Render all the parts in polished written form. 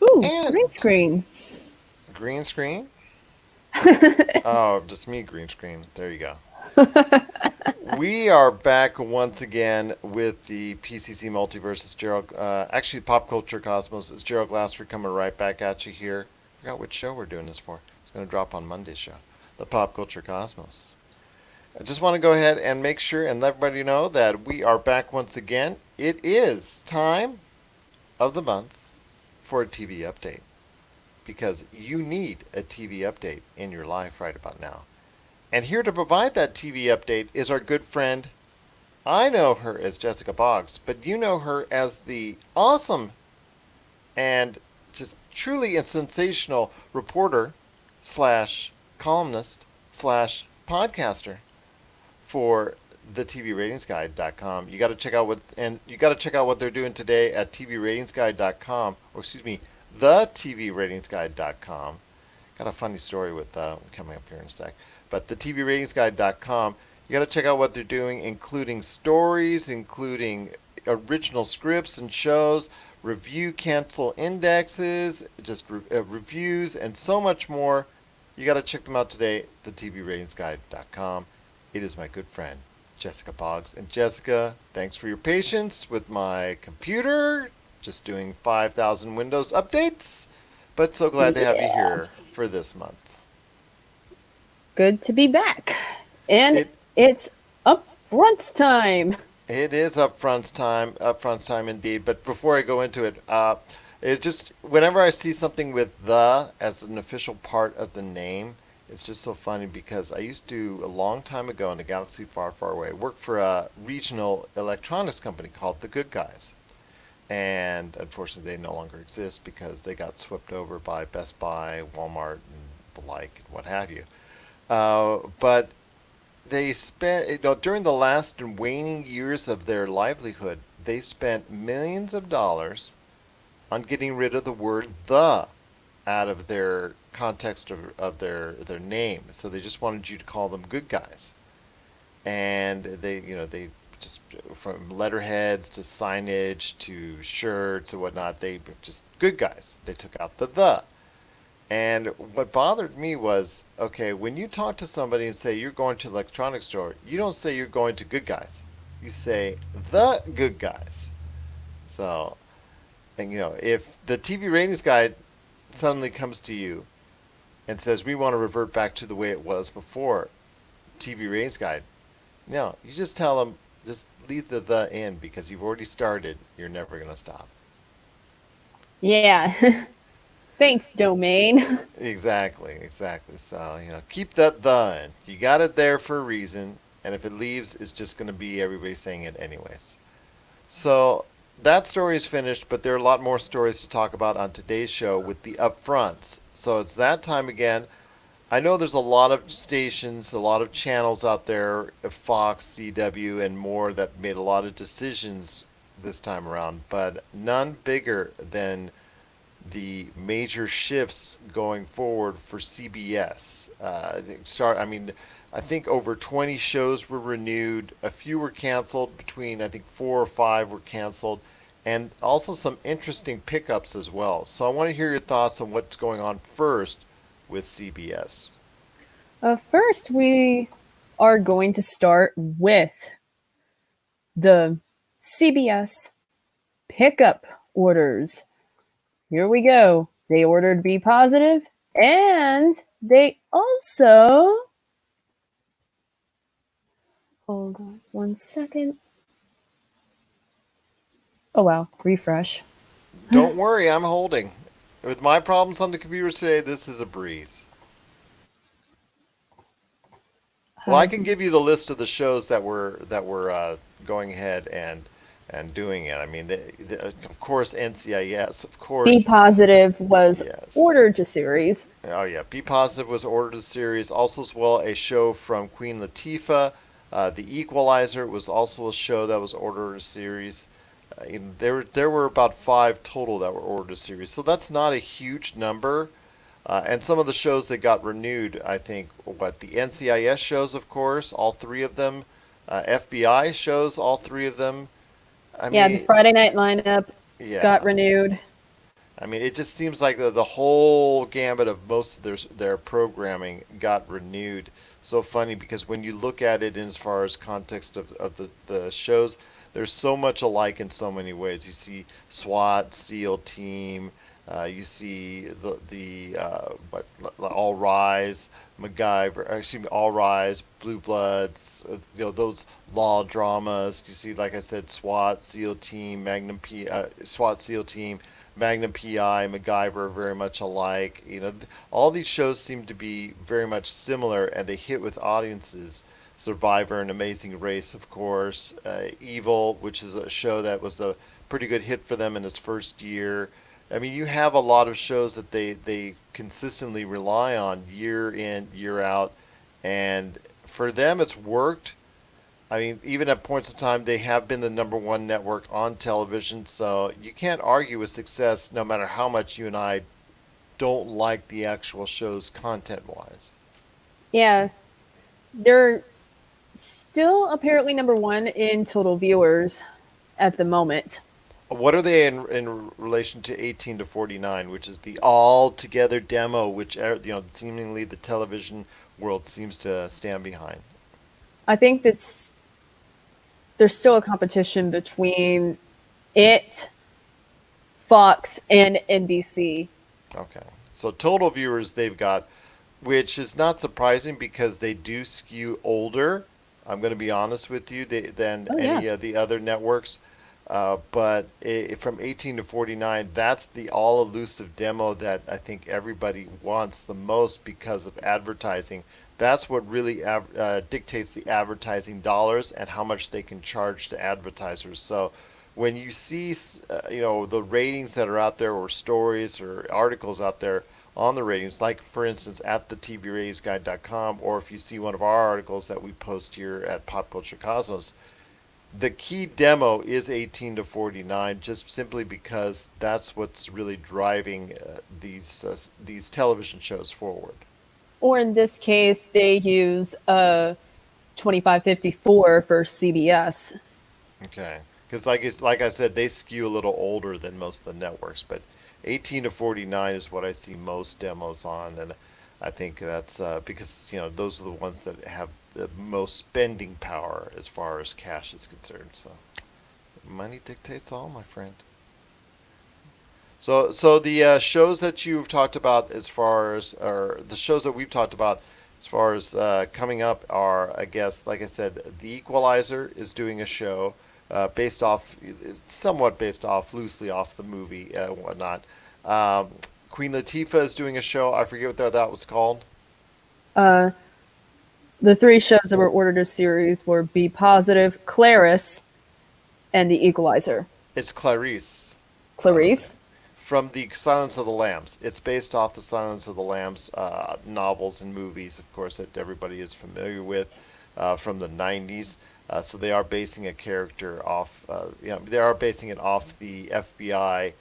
Ooh, And green screen. green screen? Oh, just me green screen. There you go. We are back once again with the PCC Multiverse. It's Gerald, actually Pop Culture Cosmos. It's Gerald Glassford coming right back at you here. I forgot which show we're doing this for. It's going to drop on Monday's show, the Pop Culture Cosmos. I just want to go ahead and make sure and let everybody know that we are back once again. It is time of the month for a TV update because you need a TV update in your life right about now. And here to provide that TV update is our good friend. I know her as Jessica Boggs, but you know her as the awesome and just truly a sensational reporter slash columnist slash podcaster for the TVRatingsGuide.com. You got to check out what they're doing today at TVRatingsGuide.com, or excuse me, the TVRatingsGuide.com. Got a funny story with coming up here in a sec. But the TVRatingsGuide.com, you got to check out what they're doing, including stories, including original scripts and shows, review cancel indexes, just reviews, and so much more. You got to check them out today. The TVRatingsGuide.com. It is my good friend Jessica Boggs. And Jessica, thanks for your patience with my computer. Just doing 5,000 Windows updates. But so glad to have you Yeah. here for this month. Good to be back. And It it's upfronts time. it is upfronts time indeed. But before I go into it, it's just whenever I see something with the as an official part of the name, it's just so funny because I used to a long time ago in a galaxy far, far away work for a regional electronics company called the Good Guys, and unfortunately they no longer exist because they got swept over by Best Buy, Walmart, and the like, and what have you. But they spent, during the last and waning years of their livelihood, they spent millions of dollars on getting rid of the word the out of their context of their name. So they just wanted you to call them good guys. And they just, from letterheads to signage to shirts and whatnot, they just good guys. They took out the. And what bothered me was, okay, when you talk to somebody and say you're going to the electronics store, you don't say you're going to Good Guys. You say the Good Guys. So, and if the TV ratings guide suddenly comes to you and says we want to revert back to the way it was before TV ratings guide, no, you just tell them just leave the in because you've already started. You're never going to stop. Yeah. Thanks, domain. Exactly, exactly. So, keep that the in. You got it there for a reason, and if it leaves, it's just going to be everybody saying it anyways. So, that story is finished, but there are a lot more stories to talk about on today's show with the upfronts. So, it's that time again. I know there's a lot of stations, a lot of channels out there, Fox, CW, and more, that made a lot of decisions this time around, but none bigger than the major shifts going forward for CBS. I mean, I think over 20 shows were renewed. A few were canceled. Between I think 4 or 5 were canceled, and also some interesting pickups as well. So I want to hear your thoughts on what's going on first with CBS. First, we are going to start with the CBS pickup orders. Here we go. They ordered B positive, and they also. Hold on 1 second. Oh, wow. Refresh. Don't worry, I'm holding. With my problems on the computer today, this is a breeze. Well, I Uh, can give you the list of the shows that were going ahead and doing it. I mean, of course, NCIS, of B course, positive was yes. ordered to series. Oh yeah, Be Positive was ordered a series. Also, as well, a show from Queen Latifah, The Equalizer was also a show that was ordered a series. There were about 5 total that were ordered a series, so that's not a huge number. And some of the shows that got renewed, I think, what the NCIS shows, of course, all 3 of them, FBI shows, all 3 of them. I Yeah, the mean, Friday night lineup got yeah. renewed. I mean, it just seems like the whole gambit of most of their programming got renewed. So funny because when you look at it in as far as context of the shows, there's so much alike in so many ways. You see SWAT, SEAL Team, you see All Rise, MacGyver, excuse me, All Rise, Blue Bloods, those law dramas. You see, like I said, SWAT, SEAL Team, Magnum PI, MacGyver, very much alike. All these shows seem to be very much similar, and they hit with audiences. Survivor, An Amazing Race, of course. Evil, which is a show that was a pretty good hit for them in its first year. I mean, you have a lot of shows that they consistently rely on year in, year out, and for them it's worked. I mean, even at points of time, they have been the number one network on television, so you can't argue with success no matter how much you and I don't like the actual shows content wise. Yeah, they're still apparently number one in total viewers at the moment. What are they in relation to 18 to 49, which is the all together demo, which seemingly the television world seems to stand behind? I think that's there's still a competition between it, Fox, and NBC. Okay. So total viewers they've got, which is not surprising because they do skew older. I'm going to be honest with you, than Oh any yes. of the other networks. But from 18 to 49, that's the all elusive demo that I think everybody wants the most because of advertising. That's what really dictates the advertising dollars and how much they can charge to advertisers. So when you see, the ratings that are out there, or stories or articles out there on the ratings, like for instance at the TVRatingsGuide.com, or if you see one of our articles that we post here at Pop Culture Cosmos, the key demo is 18 to 49, just simply because that's what's really driving these television shows forward. Or in this case, they use 2554 for CBS. Okay, because like I said, they skew a little older than most of the networks, but 18 to 49 is what I see most demos on, and I think that's because those are the ones that have the most spending power as far as cash is concerned. So money dictates all, my friend. So the shows that you've talked about, as far as, or the shows that we've talked about, as far as coming up, are, I guess, like I said, The Equalizer is doing a show based off, somewhat based off, loosely off the movie and whatnot. Um, Queen Latifah is doing a show. I forget what that was called. Uh, the three shows that were ordered as series were Be Positive, Clarice, and The Equalizer. It's Clarice. Okay. Clarice. From the Silence of the Lambs. It's based off the Silence of the Lambs novels and movies, of course, that everybody is familiar with from the 90s. So they are basing a character off, they are basing it off the FBI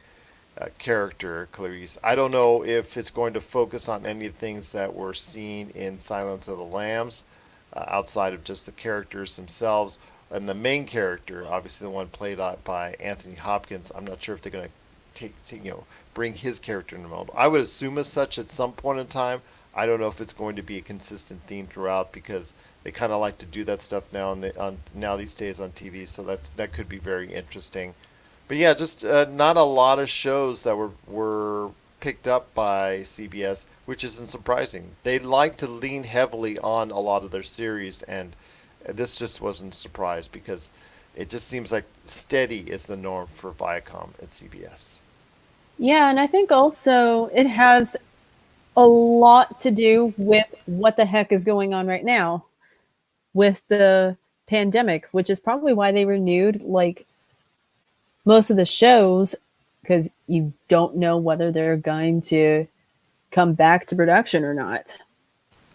character, Clarice. I don't know if it's going to focus on any of the things that were seen in Silence of the Lambs, outside of just the characters themselves. And the main character, obviously the one played out by Anthony Hopkins, I'm not sure if they're going to bring his character in the mold. I would assume as such at some point in time. I don't know if it's going to be a consistent theme throughout because they kind of like to do that stuff now these days on TV. So that could be very interesting. But yeah, just not a lot of shows that were picked up by CBS, which isn't surprising. They like to lean heavily on a lot of their series, and this just wasn't a surprise because it just seems like steady is the norm for Viacom at CBS. Yeah, and I think also it has a lot to do with what the heck is going on right now with the pandemic, which is probably why they renewed like most of the shows because you don't know whether they're going to come back to production or not.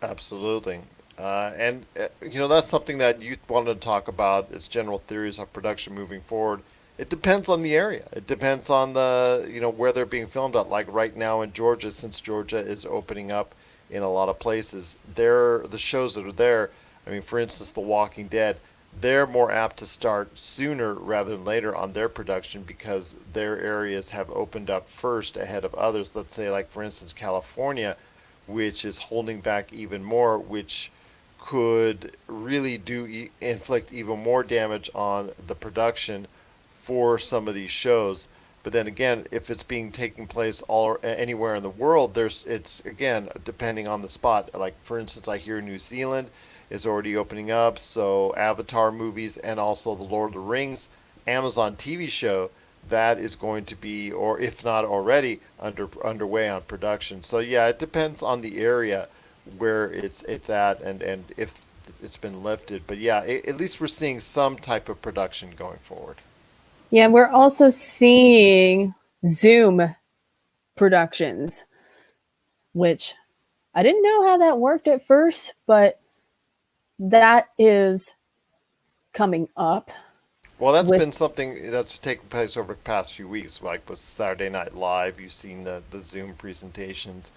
Absolutely. And that's something that you wanted to talk about is general theories of production moving forward. It depends on the area. It depends on the where they're being filmed at. Like right now in Georgia, since Georgia is opening up in a lot of places, the shows that are there. I mean, for instance, The Walking Dead. they're more apt to start sooner rather than later on their production because their areas have opened up first ahead of others. Let's say, like, for instance, California, which is holding back even more, which could really inflict even more damage on the production for some of these shows. But then again, if it's being taking place all anywhere in the world, it's again depending on the spot. Like for instance, I hear New Zealand is already opening up, so Avatar movies and also the Lord of the Rings Amazon TV show that is going to be, or if not already, underway on production. So yeah, it depends on the area where it's at and if it's been lifted. But yeah, at least we're seeing some type of production going forward. Yeah, we're also seeing Zoom productions, which I didn't know how that worked at first, but that is coming up Well, that's with, been something that's taken place over the past few weeks, like with Saturday Night Live. You've seen the Zoom presentations,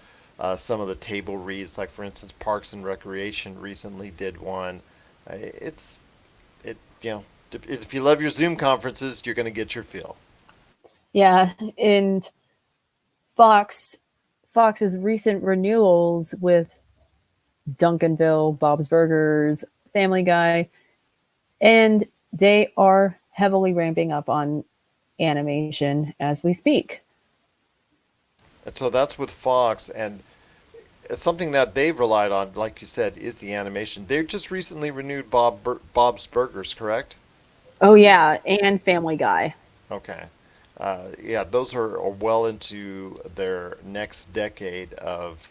some of the table reads, like for instance, Parks and Recreation recently did one. It's it you know if you love your Zoom conferences, you're going to get your fill. yeah, and Fox Fox's recent renewals with Duncanville, Bob's Burgers, Family Guy, and they are heavily ramping up on animation as we speak. And so that's with Fox, and it's something that they've relied on, like you said, is the animation. They just recently renewed Bob's Burgers, correct? Oh yeah, and Family Guy. Okay. Yeah, those are well into their next decade of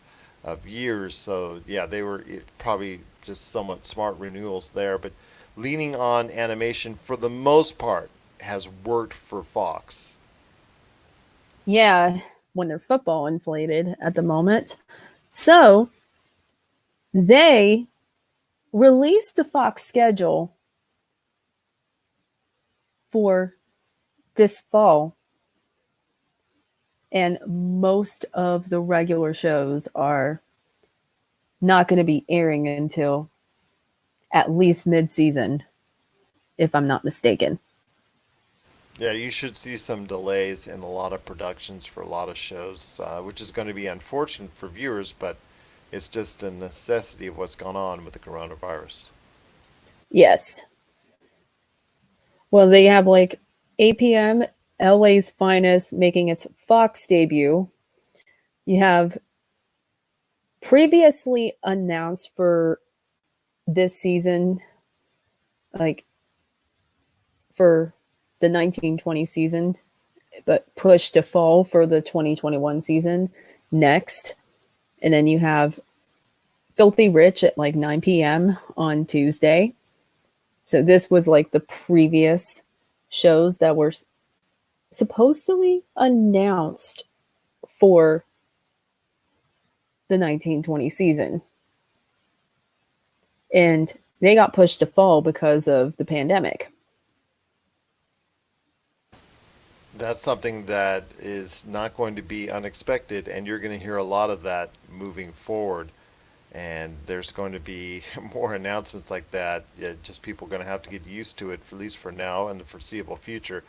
years. So yeah, they were probably just somewhat smart renewals there. But leaning on animation for the most part has worked for Fox. Yeah, when they're football inflated at the moment. So they released the Fox schedule for this fall, and most of the regular shows are not going to be airing until at least mid-season, if I'm not mistaken. Yeah, you should see some delays in a lot of productions for a lot of shows, which is going to be unfortunate for viewers, but it's just a necessity of what's gone on with the coronavirus. Yes. Well, they have like 8 p.m. LA's Finest making its Fox debut. You have previously announced for this season, like for the 1920 season, but pushed to fall for the 2021 season next. And then you have Filthy Rich at like 9 p.m. on Tuesday. So this was like the previous shows that were supposedly announced for the 1920 season. And they got pushed to fall because of the pandemic. That's something that is not going to be unexpected, and you're going to hear a lot of that moving forward. And there's going to be more announcements like that. Yeah, just people are going to have to get used to it, for, at least for now and the foreseeable future.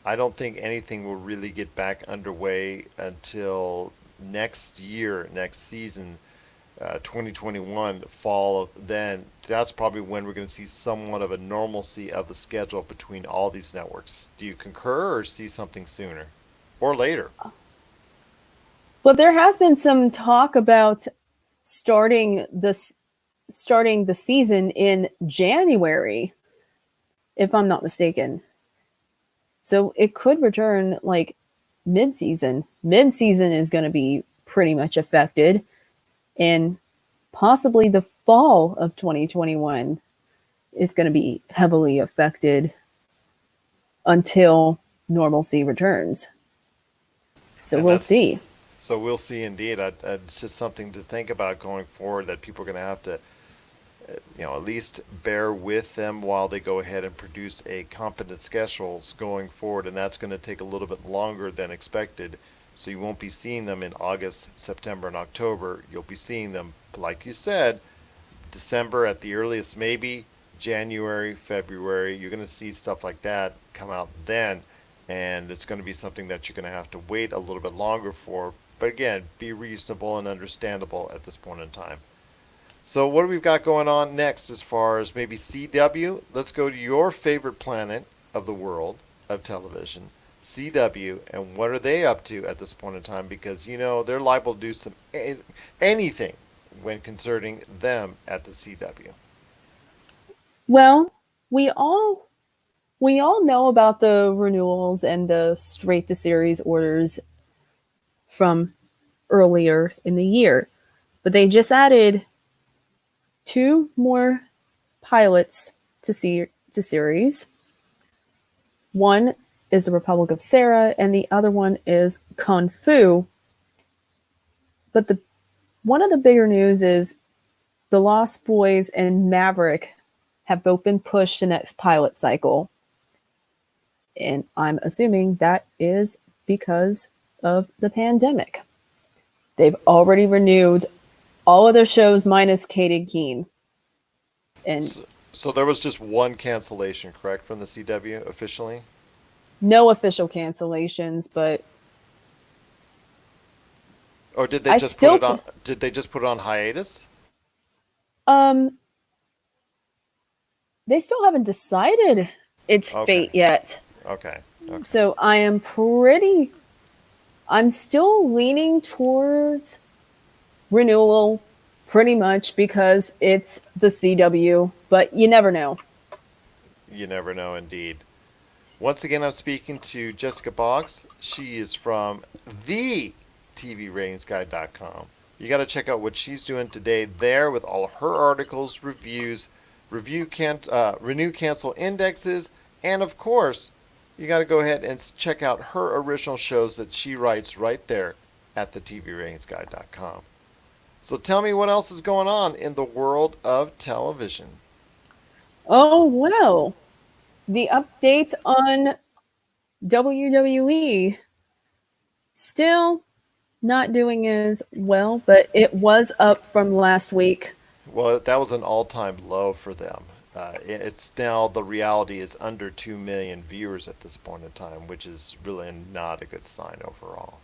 I don't think anything will really get back underway until next year, next season, 2021 fall. Then that's probably when we're going to see somewhat of a normalcy of the schedule between all these networks. Do you concur or see something sooner or later? But there has been some talk about starting this starting the season in January, if I'm not mistaken. So it could return like mid-season. Mid-season is going to be pretty much affected, and possibly the fall of 2021 is going to be heavily affected until normalcy returns. So And we'll that's see. so we'll see indeed. It's just something to think about going forward that people are going to have to, at least bear with them while they go ahead and produce a competent schedules going forward, and that's going to take a little bit longer than expected. So you won't be seeing them in August, September, and October. You'll be seeing them, like you said, December at the earliest, maybe January, February. You're going to see stuff like that come out then, and it's going to be something that you're going to have to wait a little bit longer for. But again, be reasonable and understandable at this point in time. So, what do we've got going on next as far as maybe CW? Let's go to your favorite planet of the world of television, CW, and what are they up to at this point in time? Because, they're liable to do anything when concerning them at the CW. Well, we all we all know about the renewals and the straight to series orders from earlier in the year, but they just added two more pilots to series. One is the Republic of Sarah, and the other one is Kung Fu. But the one of the bigger news is the Lost Boys and Maverick have both been pushed to next pilot cycle, and I'm assuming that is because of the pandemic. They've already renewed all of their shows minus Katie Keene, and So there was just one cancellation, correct, from the CW officially? no official cancellations. But Or did they I just put still, it on? Did they just put it on hiatus? um, they still haven't decided its Okay, fate yet. okay, okay. So I'm still leaning towards renewal pretty much because it's the CW, but you never know. You never know, indeed. Once again, I'm speaking to Jessica Boggs. She is from the TVRatingsGuide.com. You got to check out what she's doing today there with all her articles, reviews, renew cancel indexes, and of course, you got to go ahead and check out her original shows that she writes right there at the TVRatingsGuide.com. So tell me what else is going on in the world of television. Oh, well, the updates on WWE still not doing as well, but it was up from last week. Well, that was an all-time low for them. It's now the reality is under 2 million viewers at this point in time, which is really not a good sign overall.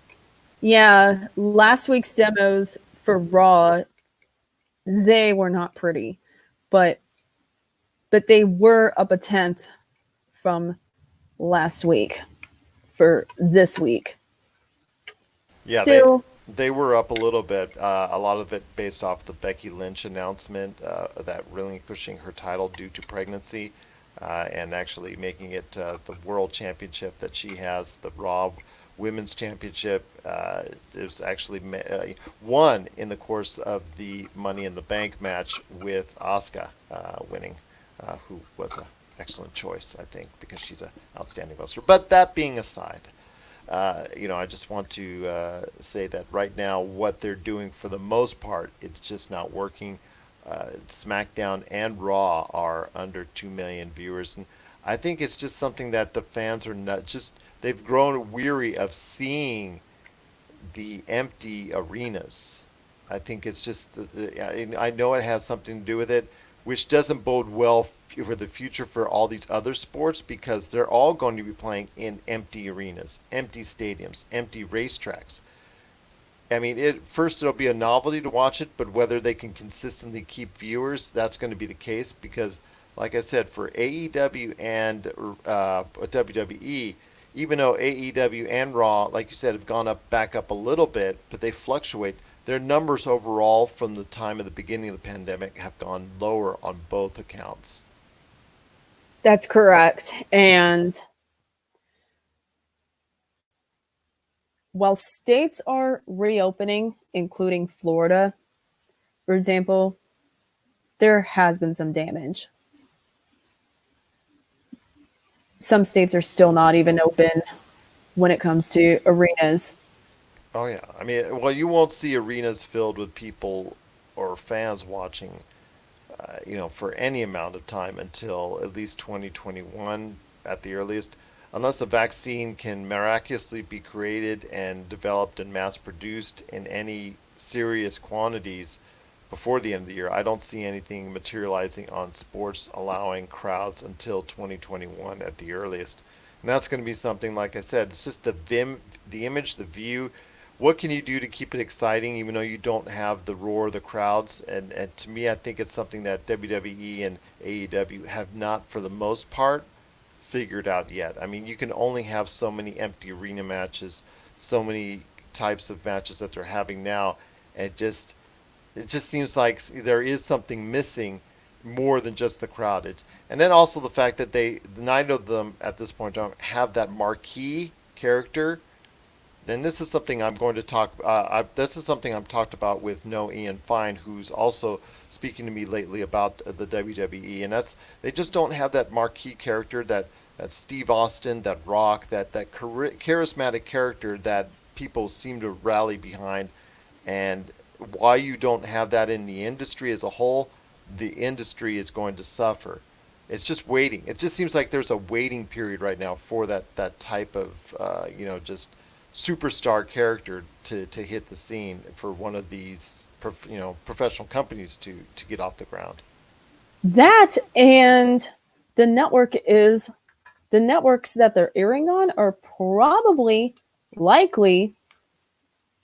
Yeah, last week's demos for Raw, they were not pretty, but they were up a tenth from last week for this week. Yeah, they Still, they were up a little bit. A lot of it based off the Becky Lynch announcement that relinquishing her title due to pregnancy, and actually making it the world championship that she has, the Raw Women's Championship. It was actually won in the course of the Money in the Bank match with Asuka winning, who was an excellent choice, I think, because she's an outstanding wrestler. But that being aside, I just want to say that right now, what they're doing for the most part, it's just not working. SmackDown and Raw are under 2 million viewers, and I think it's just something that the fans are not just they've grown weary of seeing the empty arenas. I think it's just I know it has something to do with it, which doesn't bode well for the future for all these other sports because they're all going to be playing in empty arenas, empty stadiums, empty racetracks. I mean, first it'll be a novelty to watch it, but whether they can consistently keep viewers, that's going to be the case because, like I said, for AEW and WWE, even though AEW and Raw, like you said, have gone up back up a little bit, but they fluctuate. Their numbers overall from the time of the beginning of the pandemic have gone lower on both accounts. that's correct. And while states are reopening, including Florida, for example, there has been some damage. Some states are still not even open when it comes to arenas. Oh yeah, I mean, well, you won't see arenas filled with people or fans watching, for any amount of time until at least 2021 at the earliest, unless a vaccine can miraculously be created and developed and mass produced in any serious quantities before the end of the year. I don't see anything materializing on sports allowing crowds until 2021 at the earliest. And that's going to be something, like I said, it's just the image, the view. What can you do to keep it exciting, even though you don't have the roar of the crowds? And to me, I think it's something that WWE and AEW have not, for the most part, figured out yet. I mean, you can only have so many empty arena matches, so many types of matches that they're having now, and it just seems like there is something missing more than just the crowd. And then also the fact that neither of them at this point don't have that marquee character. And this is something I'm going to talk. This is something I've talked about with No Ian Fine, who's also speaking to me lately about the WWE, and that's they just don't have that marquee character, that Steve Austin, that Rock, that charismatic character that people seem to rally behind, and why you don't have that in the industry as a whole, the industry is going to suffer. It's just waiting. It just seems like there's a waiting period right now for that type of just superstar character to hit the scene for one of these professional companies to get off the ground. That and the network is the networks that they're airing on are probably likely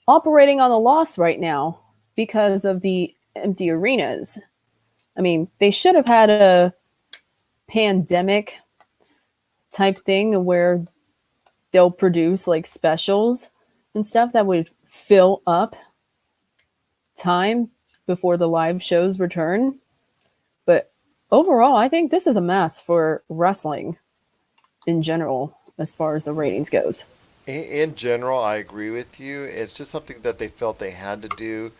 operating on a loss right now because of the empty arenas. I mean, they should have had a pandemic type thing where they'll produce like specials and stuff that would fill up time before the live shows return. But overall, I think this is a mess for wrestling in general as far as the ratings goes. In general, I agree with you. It's just something that they felt they had to do.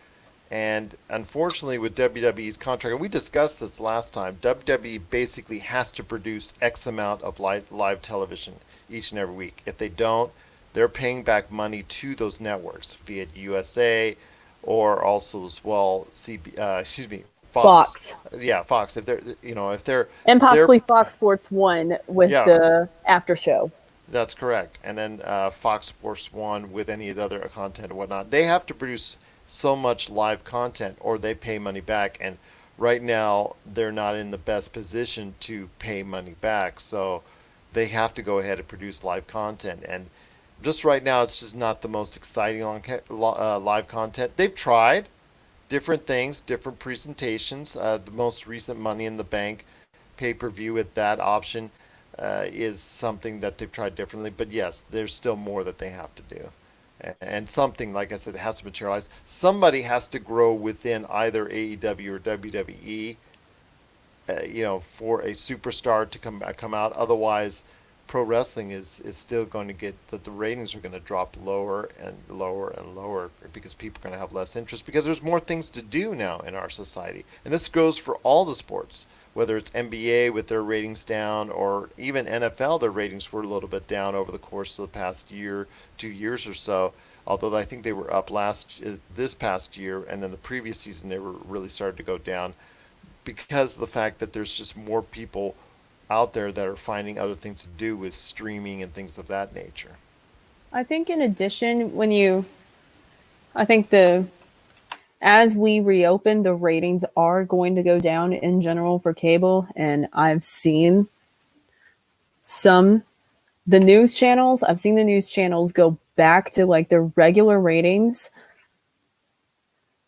And unfortunately, with WWE's contract, and we discussed this last time, WWE basically has to produce X amount of live television each and every week. If they don't, they're paying back money to those networks, be it USA or also as well Fox. Fox Yeah, Fox. If and they're possibly Fox Sports 1 with yeah, the after show. that's correct. And then Fox Sports One with any of the other content and whatnot. They have to produce so much live content or they pay money back. And right now, they're not in the best position to pay money back. So they have to go ahead and produce live content. And just right now, it's just not the most exciting live content. They've tried different things, different presentations. The most recent Money in the Bank pay per view with that option is something that they've tried differently. But yes, there's still more that they have to do. And something, like I said, has to materialize. Somebody has to grow within either AEW or WWE, for a superstar to come out. Otherwise, pro wrestling is still going to get the ratings are going to drop lower and lower and lower because people are going to have less interest because there's more things to do now in our society, and this goes for all the sports. Whether it's NBA with their ratings down, or even NFL, their ratings were a little bit down over the course of the past year, 2 years or so. Although I think they were up this past year, and then the previous season they were really started to go down because of the fact that there's just more people out there that are finding other things to do with streaming and things of that nature. I think in addition, I think as we reopen, the ratings are going to go down in general for cable. And I've seen some, I've seen the news channels go back to like their regular ratings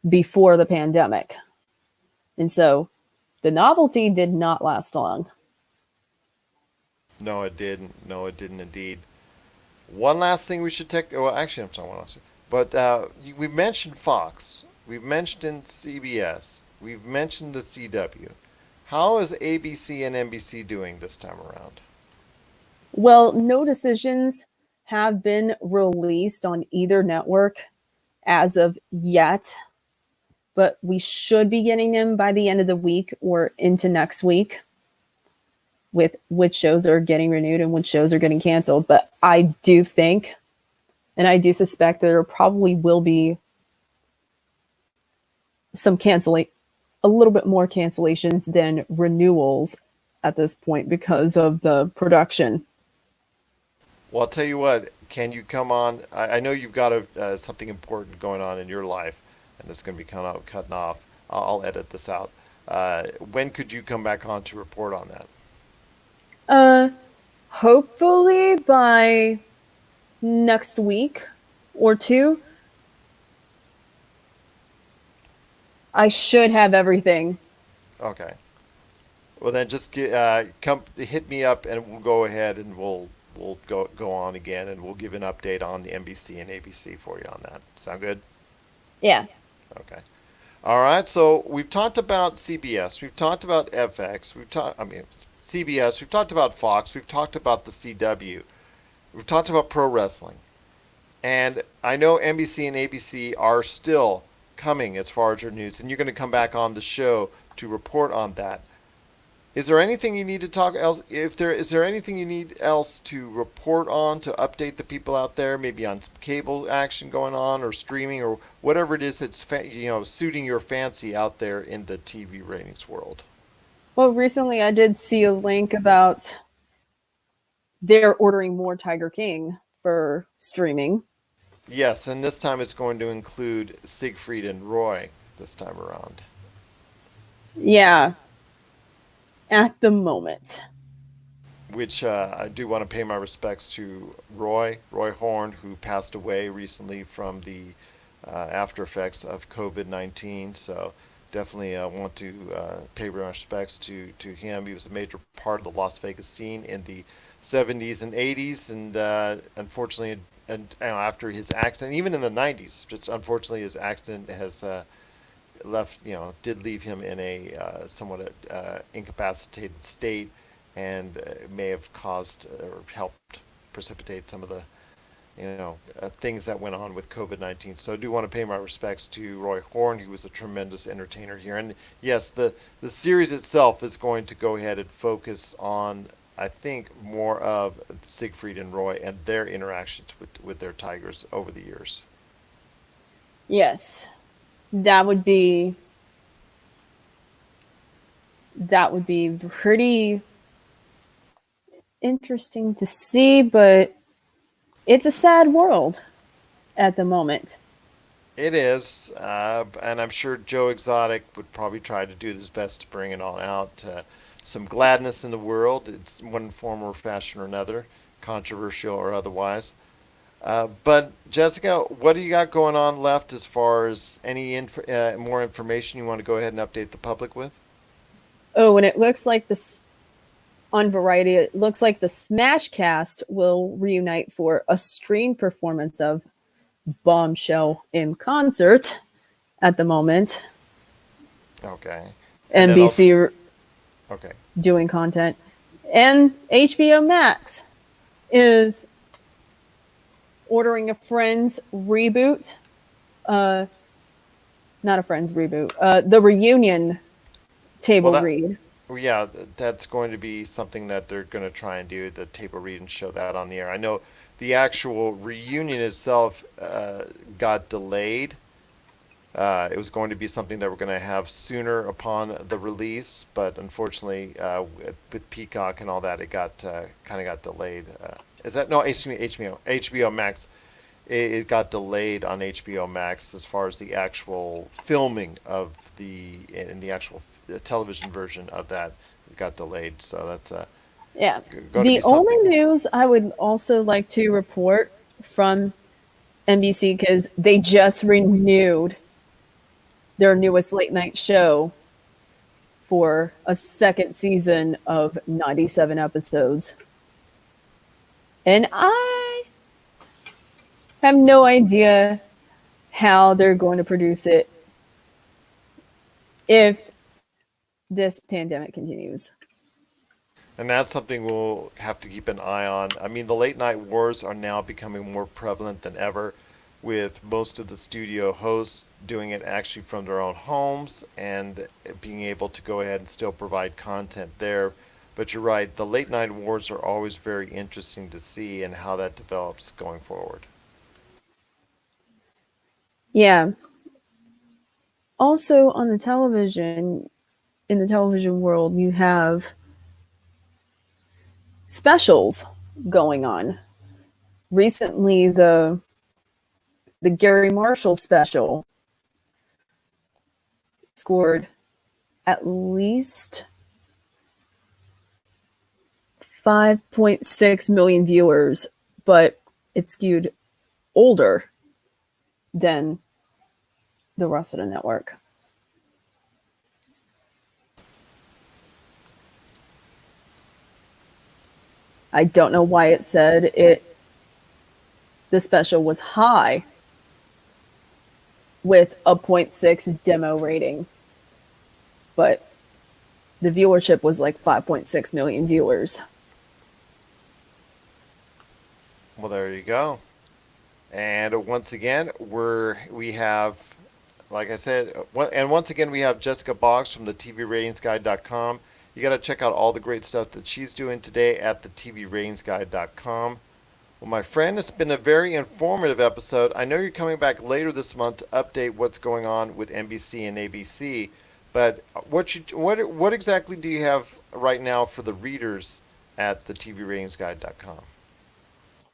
before the pandemic. And so the novelty did not last long. No, it didn't. No, it didn't indeed. One last thing we should take. Well, actually, I'm sorry, one last thing. But we mentioned Fox. We've mentioned CBS. We've mentioned the CW. How is ABC and NBC doing this time around? Well, no decisions have been released on either network as of yet, but we should be getting them by the end of the week or into next week with which shows are getting renewed and which shows are getting canceled. But I do think, and I do suspect that there probably will be some canceling, a little bit more cancellations than renewals at this point because of the production. Well, I'll tell you what. Can you come on? I know you've got something important going on in your life, and it's going to be cutting off. I'll edit this out. When could you come back on to report on that? Uh, Hopefully by next week or two, I should have everything. Okay. Well, then just come hit me up, and we'll go ahead and we'll go on again, and we'll give an update on the NBC and ABC for you on that. Sound good? Yeah. Okay. All right. So we've talked about CBS. We've talked about FX. I mean, CBS. We've talked about Fox. We've talked about the CW. We've talked about pro wrestling. And I know NBC and ABC are still coming as far as your news, and you're going to come back on the show to report on that. Is there anything you need to talk else? If there is there anything you need else to report on to update the people out there, maybe on some cable action going on or streaming or whatever it is that's suiting your fancy out there in the TV ratings world? Well, recently I did see a link about they're ordering more Tiger King for streaming. Yes, and this time it's going to include Siegfried and Roy this time around. Yeah, at the moment. Which I do want to pay my respects to Roy Horn, who passed away recently from the after effects of COVID-19. So definitely want to pay my respects to him. He was a major part of the Las Vegas scene in the 70s and 80s, and unfortunately, after his accident, even in the 90s, just unfortunately his accident has left, did leave him in a somewhat incapacitated state, and may have caused or helped precipitate some of the things that went on with COVID-19. So I do want to pay my respects to Roy Horn. He was a tremendous entertainer here, and yes, the series itself is going to go ahead and focus on, I think, more of Siegfried and Roy and their interactions with their tigers over the years. Yes. That would be that would be pretty interesting to see, but it's a sad world at the moment. It is, and I'm sure Joe Exotic would probably try to do his best to bring it on out. Some gladness in the world. It's one form or fashion or another, controversial or otherwise. But Jessica, what do you got going on left as far as any more information you want to go ahead and update the public with? Oh, and it looks like this on Variety, it looks like the Smash Cast will reunite for a stream performance of Bombshell in concert at the moment. Okay, and then also NBC okay. doing content. And HBO Max is ordering a Friends reboot. Uh, Not a Friends reboot. The reunion Well, table that read. well, yeah, that's going to be something that they're going to try and do, the table read, and show that on the air. I know the actual reunion itself got delayed. It was going to be something that we're going to have sooner upon the release, but unfortunately, with Peacock and all that, it got kind of got delayed. Is that no HBO Max? It got delayed on HBO Max as far as the actual filming of the actual television version of that. It got delayed, so that's Yeah. going to be The only something. news I would also like to report from NBC, because they just renewed their newest late night show for a second season of 97 episodes. And I have no idea how they're going to produce it if this pandemic continues. And that's something we'll have to keep an eye on. I mean, the late night wars are now becoming more prevalent than ever, with most of the studio hosts doing it actually from their own homes and being able to go ahead and still provide content there. But you're right, the late night wars are always very interesting to see and how that develops going forward. Yeah. Also, on the television, in the television world, you have specials going on. Recently, the Gary Marshall special scored at least 5.6 million viewers, but it skewed older than the rest of the network. I don't know why it said the special was high with a 0.6 demo rating, but the viewership was like 5.6 million viewers. Well, there you go. And once again, we have, like I said, and once again we have Jessica Boggs from the TVRatingsGuide.com. You got to check out all the great stuff that she's doing today at the TVRatingsGuide.com. Well, my friend, it's been a very informative episode. I know you're coming back later this month to update what's going on with NBC and ABC, but what exactly do you have right now for the readers at the TVRatingsGuide.com?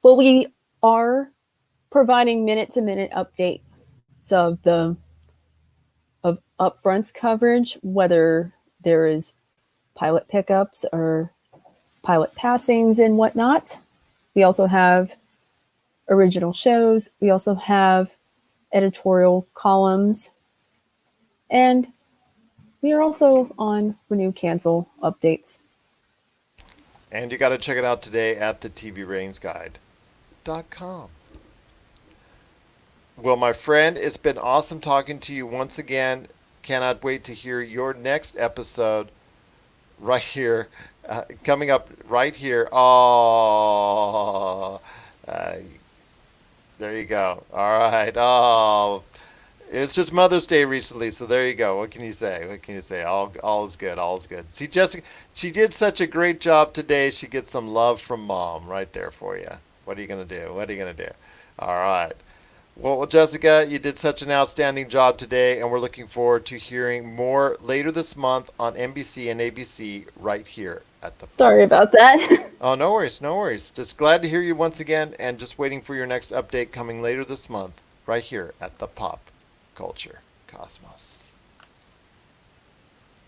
Well, we are providing minute to minute updates of the of upfronts coverage, whether there is pilot pickups or pilot passings and whatnot. We also have original shows. We also have editorial columns. And we are also on renew cancel updates. And you got to check it out today at the TVRatingsGuide.com. Well, my friend, it's been awesome talking to you once again. Cannot wait to hear your next episode right here, coming up right here. Oh, there you go. All right. Oh, it's just Mother's Day recently, so there you go. What can you say? What can you say? All is good. All is good. See, Jessica, she did such a great job today. She gets some love from Mom right there for you. What are you gonna do? What are you gonna do? All right. Well, Jessica, you did such an outstanding job today, and we're looking forward to hearing more later this month on NBC and ABC right here at the Pop. Sorry about that. Oh, no worries, no worries. Just glad to hear you once again, and just waiting for your next update coming later this month right here at the Pop Culture Cosmos.